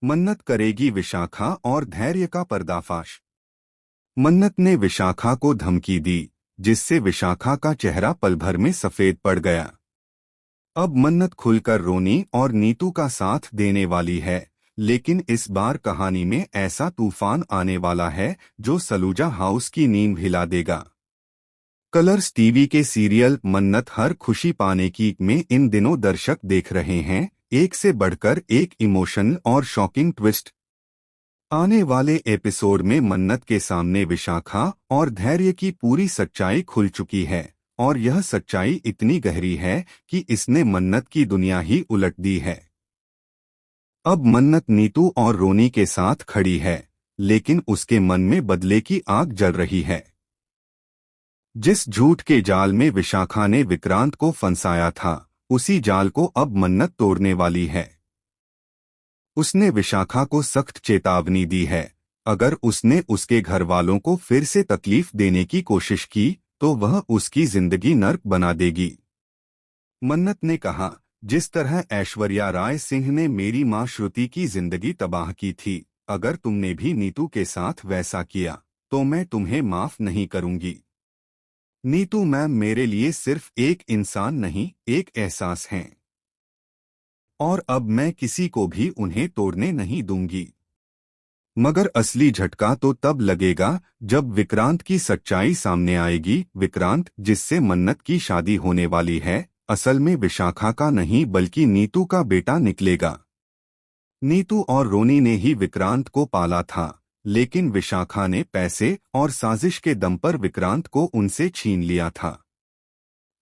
मन्नत करेगी विशाखा और धैर्य का पर्दाफाश। मन्नत ने विशाखा को धमकी दी, जिससे विशाखा का चेहरा पल भर में सफेद पड़ गया। अब मन्नत खुलकर रोनी और नीतू का साथ देने वाली है, लेकिन इस बार कहानी में ऐसा तूफान आने वाला है जो सलूजा हाउस की नींद हिला देगा। कलर्स टीवी के सीरियल मन्नत हर खुशी पाने की में इन दिनों दर्शक देख रहे हैं एक से बढ़कर एक इमोशनल और शॉकिंग ट्विस्ट। आने वाले एपिसोड में मन्नत के सामने विशाखा और धैर्य की पूरी सच्चाई खुल चुकी है, और यह सच्चाई इतनी गहरी है कि इसने मन्नत की दुनिया ही उलट दी है। अब मन्नत नीतू और रोनी के साथ खड़ी है, लेकिन उसके मन में बदले की आग जल रही है। जिस झूठ के जाल में विशाखा ने विक्रांत को फंसाया था, उसी जाल को अब मन्नत तोड़ने वाली है। उसने विशाखा को सख्त चेतावनी दी है, अगर उसने उसके घर वालों को फिर से तकलीफ देने की कोशिश की तो वह उसकी जिंदगी नर्क बना देगी। मन्नत ने कहा, जिस तरह ऐश्वर्या राय सिंह ने मेरी मां श्रुति की जिंदगी तबाह की थी, अगर तुमने भी नीतू के साथ वैसा किया तो मैं तुम्हें माफ नहीं करूंगी। नीतू मैम मेरे लिए सिर्फ एक इंसान नहीं, एक एहसास हैं, और अब मैं किसी को भी उन्हें तोड़ने नहीं दूंगी। मगर असली झटका तो तब लगेगा जब विक्रांत की सच्चाई सामने आएगी। विक्रांत, जिससे मन्नत की शादी होने वाली है, असल में विशाखा का नहीं बल्कि नीतू का बेटा निकलेगा। नीतू और रोनी ने ही विक्रांत को पाला था, लेकिन विशाखा ने पैसे और साजिश के दम पर विक्रांत को उनसे छीन लिया था।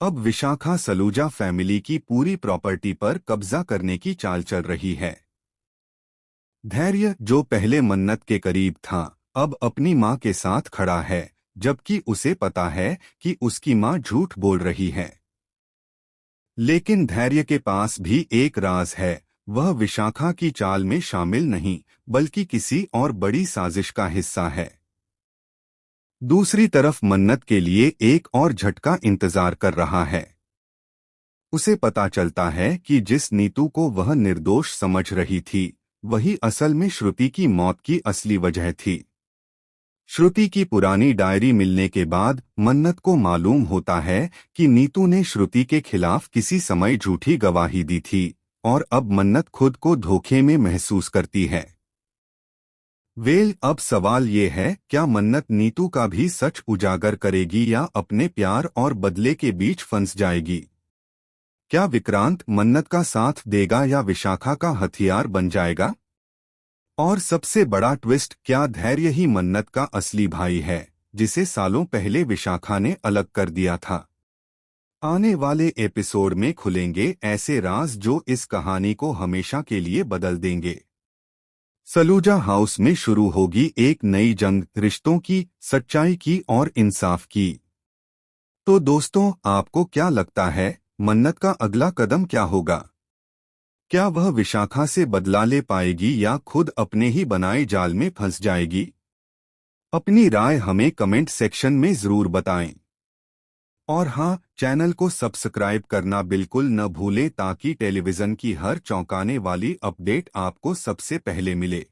अब विशाखा सलूजा फैमिली की पूरी प्रॉपर्टी पर कब्जा करने की चाल चल रही है। धैर्य, जो पहले मन्नत के करीब था, अब अपनी मां के साथ खड़ा है, जबकि उसे पता है कि उसकी मां झूठ बोल रही है। लेकिन धैर्य के पास भी एक राज है, वह विशाखा की चाल में शामिल नहीं बल्कि किसी और बड़ी साजिश का हिस्सा है। दूसरी तरफ मन्नत के लिए एक और झटका इंतजार कर रहा है। उसे पता चलता है कि जिस नीतू को वह निर्दोष समझ रही थी, वही असल में श्रुति की मौत की असली वजह थी। श्रुति की पुरानी डायरी मिलने के बाद मन्नत को मालूम होता है कि नीतू ने श्रुति के खिलाफ किसी समय झूठी गवाही दी थी, और अब मन्नत खुद को धोखे में महसूस करती है। अब सवाल ये है, क्या मन्नत नीतू का भी सच उजागर करेगी या अपने प्यार और बदले के बीच फंस जाएगी? क्या विक्रांत मन्नत का साथ देगा या विशाखा का हथियार बन जाएगा? और सबसे बड़ा ट्विस्ट, क्या धैर्य ही मन्नत का असली भाई है, जिसे सालों पहले विशाखा ने अलग कर दिया था? आने वाले एपिसोड में खुलेंगे ऐसे राज जो इस कहानी को हमेशा के लिए बदल देंगे। सलूजा हाउस में शुरू होगी एक नई जंग, रिश्तों की, सच्चाई की और इंसाफ की। तो दोस्तों, आपको क्या लगता है, मन्नत का अगला कदम क्या होगा? क्या वह विशाखा से बदला ले पाएगी या खुद अपने ही बनाए जाल में फंस जाएगी? अपनी राय हमें कमेंट सेक्शन में जरूर बताएं। और हाँ, चैनल को सब्सक्राइब करना बिल्कुल न भूलें ताकि टेलीविज़न की हर चौंकाने वाली अपडेट आपको सबसे पहले मिले।